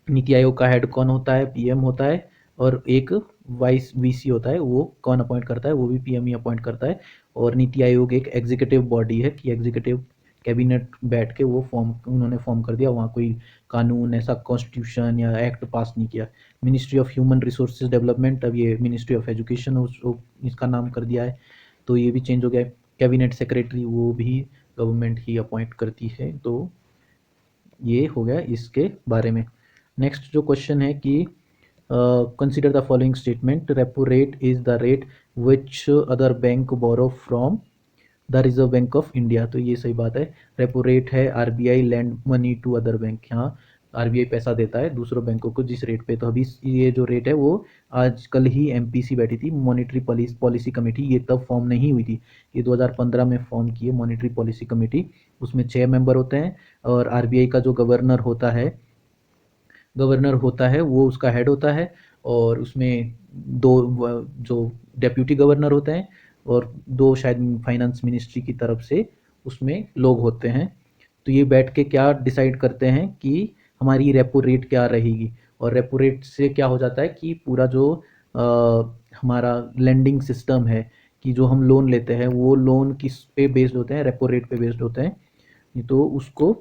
नीति आयोग का हेड कौन होता है? पीएम होता है, और एक वाइस वीसी होता है, वो कौन अपॉइंट करता है? वो भी पीएम ही अपॉइंट करता है। और नीति आयोग एक एग्जीक्यूटिव बॉडी है कि एग्जीक्यूटिव कैबिनेट बैठ के वो उन्होंने फॉर्म कर दिया, वहाँ कोई कानून ऐसा कॉन्स्टिट्यूशन या एक्ट पास नहीं किया। Ministry of human resources development, अब ये मिनिस्ट्री ऑफ एजुकेशन उसको इसका नाम कर दिया है, तो ये भी चेंज हो गया है। कैबिनेट सेक्रेटरी वो भी गवर्नमेंट ही अपॉइंट करती है। तो ये हो गया इसके बारे में। नेक्स्ट जो क्वेश्चन है कि consider the following statement, repo rate is the rate which other bank borrow from the Reserve Bank of India, तो ये सही बात है। रेपो रेट है RBI lend money to other bank, यहाँ आरबीआई पैसा देता है दूसरों बैंकों को जिस रेट पे, तो अभी ये जो रेट है वो आज कल ही एमपीसी बैठी थी, मॉनेटरी पॉलिसी कमेटी, ये तब फॉर्म नहीं हुई थी, ये 2015 में फॉर्म की है मॉनेटरी पॉलिसी कमेटी। उसमें 6 मेंबर होते हैं, और आरबीआई का जो गवर्नर होता है वो उसका हेड होता है, और उसमें दो जो डेप्यूटी गवर्नर होते हैं, और दो शायद फाइनेंस मिनिस्ट्री की तरफ से उसमें लोग होते हैं। तो ये बैठ के क्या डिसाइड करते हैं कि हमारी रेपो रेट क्या रहेगी, और रेपो रेट से क्या हो जाता है कि पूरा जो हमारा लेंडिंग सिस्टम है, कि जो हम लोन लेते हैं वो लोन किस पे बेस्ड होते हैं? रेपो रेट पे बेस्ड होते हैं। तो उसको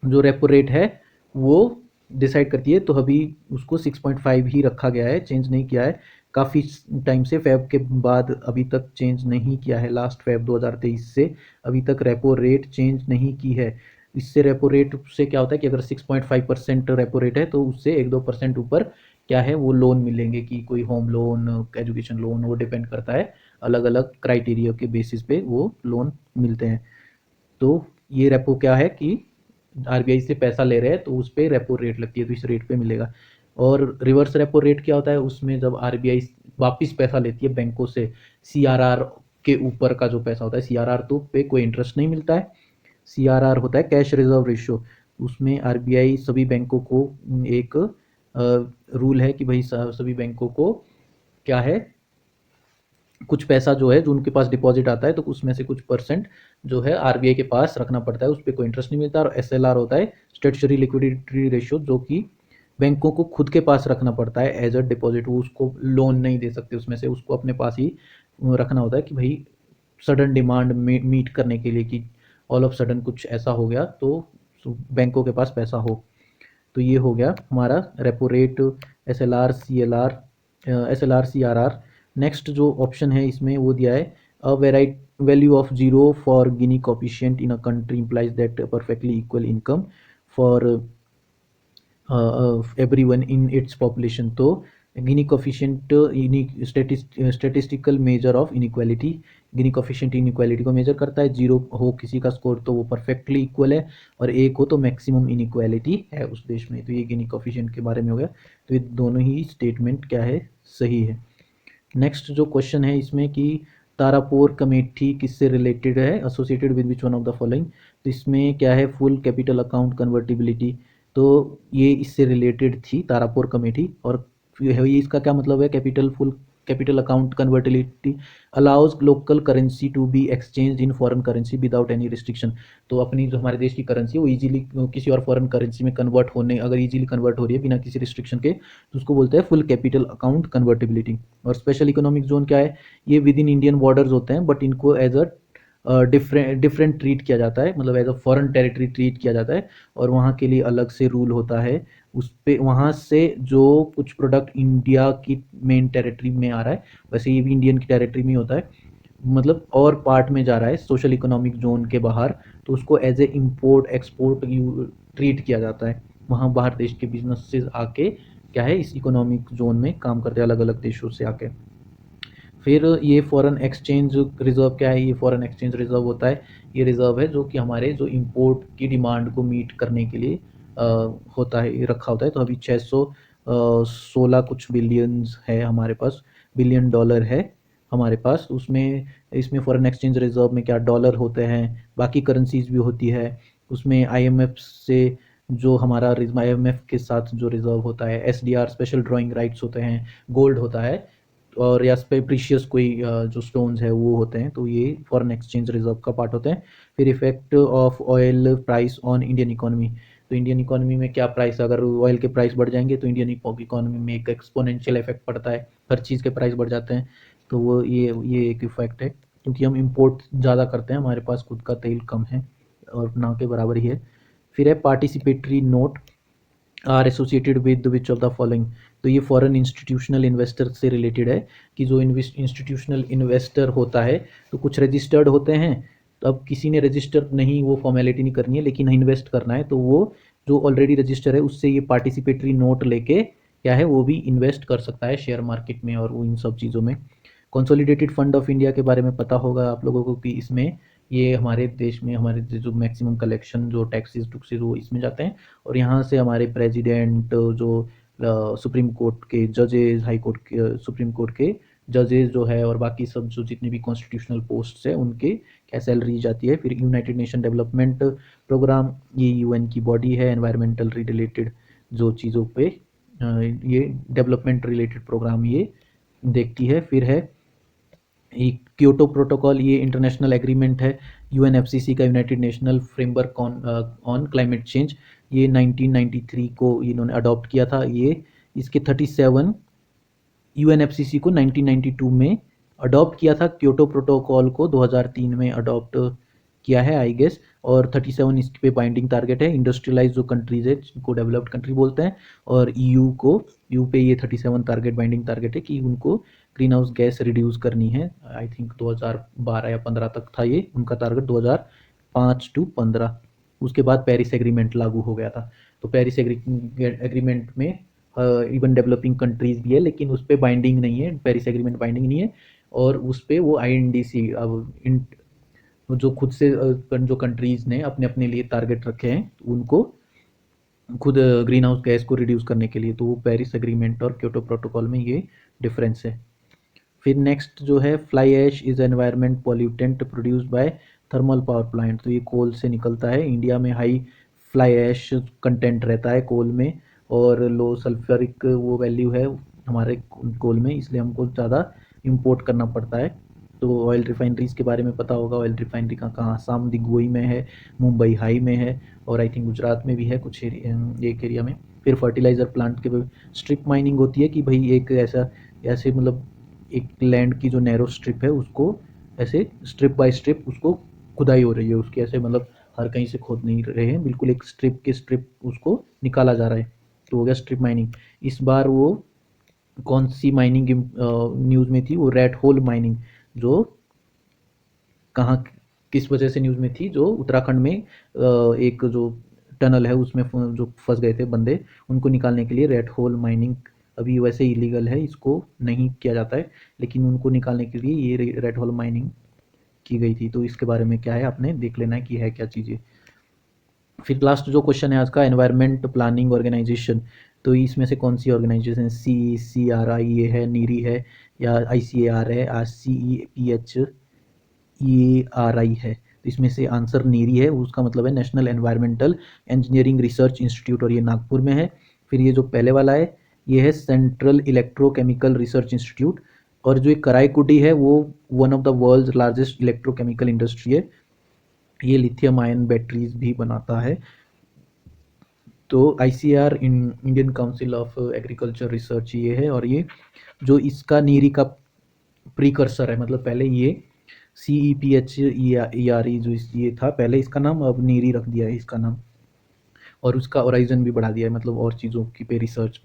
जो रेपो रेट है वो डिसाइड करती है, तो अभी उसको 6.5 ही रखा गया है, चेंज नहीं किया है काफ़ी टाइम से। फेब के बाद अभी तक चेंज नहीं किया है, लास्ट फेब 2023 से अभी तक रेपो रेट चेंज नहीं की है। इससे रेपो रेट से क्या होता है कि अगर 6.5% रेपो रेट है तो उससे 1-2% ऊपर क्या है वो लोन मिलेंगे, कि कोई होम लोन, एजुकेशन लोन, वो डिपेंड करता है, अलग अलग क्राइटेरिया के बेसिस पे वो लोन मिलते हैं। तो ये रेपो क्या है कि आरबीआई से पैसा ले रहे हैं तो उस पर रेपो रेट लगती है, तो इस रेट पे मिलेगा। और रिवर्स रेपो रेट क्या होता है? उसमें जब आरबीआई वापस पैसा लेती है बैंकों से, सीआरआर के ऊपर का जो पैसा होता है, सीआरआर तो पे कोई इंटरेस्ट नहीं मिलता है, सीआरआर होता है कैश रिजर्व रेशियो। उसमें आरबीआई सभी बैंकों को एक रूल है कि भाई सभी बैंकों को क्या है, कुछ पैसा जो है जो उनके पास डिपॉजिट आता है तो उसमें से कुछ परसेंट जो है आरबीआई के पास रखना पड़ता है, उस पर कोई इंटरेस्ट नहीं मिलता। और एसएलआर होता है स्टेटसरी लिक्विडिटी रेशियो, जो कि बैंकों को खुद के पास रखना पड़ता है एज अ डिपॉजिट, वो उसको लोन नहीं दे सकते उसमें से, उसको अपने पास ही रखना होता है कि भाई सडन डिमांड मीट करने के लिए, कि ऑल ऑफ सडन कुछ ऐसा हो गया तो बैंकों के पास पैसा हो। तो ये हो गया हमारा repo rate, S L R C R R. Next जो ऑप्शन है इसमें वो दिया है, a variate value of zero for Gini coefficient in a country implies that perfectly equal income for everyone in its population. तो Gini coefficient statistical measure of inequality, Gini coefficient inequality को मेजर करता है, जीरो हो किसी का स्कोर तो वो परफेक्टली इक्वल है, और एक हो तो मैक्सिमम इनइक्वालिटी है उस देश में। तो ये गिनी कोफिशिएंट के बारे में हो गया। तो ये दोनों ही स्टेटमेंट क्या है, सही है। नेक्स्ट जो क्वेश्चन है इसमें कि तारापुर कमेटी किससे रिलेटेड है, associated with which one of the following, तो इसमें क्या है, फुल कैपिटल अकाउंट कन्वर्टिबिलिटी, तो ये इससे रिलेटेड थी तारापुर कमेटी। और ये इसका क्या मतलब है, full capital account convertibility allows local currency to be exchange in foreign currency without any restriction, तो अपनी जो हमारे देश की करेंसी है वो इजीली किसी और फॉरेन करेंसी में कन्वर्ट होने, अगर इजीली कन्वर्ट हो रही है बिना किसी रिस्ट्रिक्शन के, तो उसको बोलते हैं फुल कैपिटल अकाउंट कन्वर्टिबिलिटी। और स्पेशल इकोनॉमिक जोन क्या है, ये विद इन इंडियन बॉर्डर्स होते हैं, बट इनको एज अ डिफरेंट ट्रीट किया जाता है, मतलब as a foreign territory treat किया जाता है, और वहाँ के लिए अलग से रूल होता है। उस पे वहाँ से जो कुछ प्रोडक्ट इंडिया की मेन टेरिटरी में आ रहा है, वैसे ये भी इंडियन की टेरिटरी में होता है, मतलब और पार्ट में जा रहा है सोशल इकोनॉमिक जोन के बाहर, तो उसको as a import export treat किया जाता है। वहाँ बाहर देश के बिजनेसेस आके क्या है इस इकोनॉमिक जोन में काम करते हैं, अलग अलग देशों से आके। फिर ये फॉरेन एक्सचेंज रिजर्व क्या है? ये फॉरेन एक्सचेंज रिजर्व होता है, ये रिजर्व है जो कि हमारे जो इंपोर्ट की डिमांड को मीट करने के लिए अ, होता है, ये रखा होता है। तो अभी 616 कुछ बिलियंस है हमारे पास, बिलियन डॉलर है हमारे पास। उसमें इसमें फॉरेन एक्सचेंज रिजर्व में क्या डॉलर होते हैं, बाकी करेंसीज भी होती है। उसमें आईएमएफ से जो हमारा आईएमएफ के साथ जो रिजर्व होता है, एसडीआर स्पेशल ड्राइंग राइट्स होते हैं, गोल्ड होता है, और या प्रीशियस कोई जो स्टोन्स है वो होते हैं। तो ये फॉरेन एक्सचेंज रिजर्व का पार्ट होते हैं। फिर effect of oil price on Indian economy, तो इंडियन इकोनॉमी में क्या प्राइस, अगर ऑयल के प्राइस बढ़ जाएंगे तो इंडियन इकोनॉमी में एक एक्सपोनेंशियल इफेक्ट पड़ता है, हर चीज़ के प्राइस बढ़ जाते हैं। तो वो ये एक इफेक्ट है, क्योंकि हम इंपोर्ट ज़्यादा करते हैं, हमारे पास खुद का तेल कम है और ना के बराबर ही है। फिर है participatory note are associated with which of the following, तो ये फॉरेन इंस्टीट्यूशनल इन्वेस्टर से रिलेटेड है कि जो इंस्टीट्यूशनल इन्वेस्टर होता है तो कुछ रजिस्टर्ड होते हैं। तो अब किसी ने रजिस्टर नहीं, वो फॉर्मेलिटी नहीं करनी है, लेकिन इन्वेस्ट करना है, तो वो जो ऑलरेडी रजिस्टर है उससे ये पार्टिसिपेटरी नोट लेके क्या है, वो भी इन्वेस्ट कर सकता है शेयर मार्केट में और वो इन सब चीज़ों में। कंसोलिडेटेड फंड ऑफ इंडिया के बारे में पता होगा आप लोगों को कि इसमें ये हमारे देश में हमारे जो मैक्सिमम कलेक्शन जो टैक्सेस टुक्सेस वो इसमें जाते हैं, और यहाँ से हमारे प्रेसिडेंट, जो सुप्रीम कोर्ट के जजेस, हाई कोर्ट के, सुप्रीम कोर्ट के जजेस जो है, और बाकी सब जो जितने भी कॉन्स्टिट्यूशनल पोस्ट्स है उनके क्या सैलरी जाती है। फिर यूनाइटेड नेशन डेवलपमेंट प्रोग्राम, ये यूएन की बॉडी है एनवायरमेंटल रिलेटेड जो चीज़ों पे ये डेवलपमेंट रिलेटेड प्रोग्राम ये देखती है। फिर है क्योटो प्रोटोकॉल, ये इंटरनेशनल एग्रीमेंट है यूएनएफसीसी का, United national framework on climate change. ये 1993 को इन्होंने अडॉप्ट किया था। ये इसके 37 यूएनएफसीसी को 1992 में अडॉप्ट किया था, क्योटो प्रोटोकॉल को 2003 में अडॉप्ट किया है आई गेस। और 37 इस पे बाइंडिंग टारगेट है। इंडस्ट्रियलाइज जो कंट्रीज है जिनको डेवलप्ड कंट्री बोलते हैं, और यू पे ये 37 टारगेट बाइंडिंग टारगेट है कि उनको ग्रीन हाउस गैस रिड्यूस करनी है। आई थिंक 2012 या 15 तक था ये उनका टारगेट, 2005 टू 15। उसके बाद पेरिस एग्रीमेंट लागू हो गया था। तो पेरिस एग्रीमेंट में इवन डेवलपिंग कंट्रीज भी है, लेकिन उस पर बाइंडिंग नहीं है, पेरिस एग्रीमेंट बाइंडिंग नहीं है। और उस पर वो आईएनडीसी, अब जो खुद से जो कंट्रीज ने अपने अपने लिए टारगेट रखे हैं उनको खुद ग्रीन हाउस गैस को रिड्यूस करने के लिए, तो वो पेरिस एग्रीमेंट और क्योटो प्रोटोकॉल में ये डिफरेंस है। फिर नेक्स्ट जो है, fly ash is environment pollutant produced by thermal power plant, तो ये कोल से निकलता है। इंडिया में हाई फ्लाई ऐश कंटेंट रहता है कोल में, और लो सल्फ्यूरिक वो वैल्यू है हमारे कोल में, इसलिए हमको ज़्यादा इंपोर्ट करना पड़ता है। तो ऑयल रिफाइनरीज के बारे में पता होगा, ऑयल रिफाइनरी का कहाँ, आसाम दिगोई में है, मुंबई हाई में है, और आई थिंक गुजरात में भी है कुछ एक एरिया में। फिर फर्टिलाइज़र प्लांट के स्ट्रिप माइनिंग होती है कि भाई एक ऐसा ऐसे मतलब एक लैंड की जो नैरो स्ट्रिप है उसको ऐसे स्ट्रिप बाय स्ट्रिप उसको खुदाई हो रही है उसकी, ऐसे मतलब हर कहीं से खोद नहीं रहे हैं, बिल्कुल एक स्ट्रिप के स्ट्रिप उसको निकाला जा रहा है, तो हो गया स्ट्रिप माइनिंग। इस बार वो कौन सी माइनिंग न्यूज़ में थी, वो रेड होल माइनिंग, जो कहाँ किस वजह से न्यूज़ में थी, जो उत्तराखंड में एक जो टनल है उसमें जो फंस गए थे बंदे, उनको निकालने के लिए रेड होल माइनिंग अभी वैसे इलीगल है, इसको नहीं किया जाता है, लेकिन उनको निकालने के लिए ये रेड होल माइनिंग की गई थी। तो इसके बारे में क्या है आपने देख लेना है कि है क्या चीज़ें। फिर लास्ट जो क्वेश्चन है आज का, एनवायरमेंट प्लानिंग ऑर्गेनाइजेशन, तो इसमें से कौन सी ऑर्गेनाइजेशन, CECRI ये है, नीरी है, या ICAR है, CEPHERI है। तो इसमें से आंसर नीरी है, उसका मतलब है national environmental engineering research institute, और ये नागपुर में है। फिर ये जो पहले वाला है ये है सेंट्रल इलेक्ट्रोकेमिकल रिसर्च इंस्टीट्यूट, और जो कराईकुडी है वो one of the world largest electrochemical industry है, ये लिथियम आयन बैटरीज भी बनाता है। तो ICAR Indian council of agriculture research ये है, और ये जो इसका नीरी का प्रीकर्सर है, मतलब पहले ये CEPHERE जो ये था पहले इसका नाम, अब नीरी रख दिया है इसका नाम, और उसका ओराइजन भी बढ़ा दिया है, मतलब और चीज़ों की पे रिसर्च,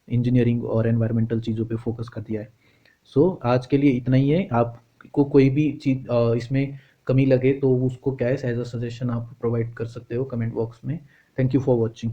इंजीनियरिंग और एनवायरमेंटल चीज़ों पे फोकस कर दिया है। सो आज के लिए इतना ही है। आपको कोई भी चीज़ इसमें कमी लगे तो उसको क्या है एज अ सजेशन आप प्रोवाइड कर सकते हो कमेंट बॉक्स में। Thank you for watching.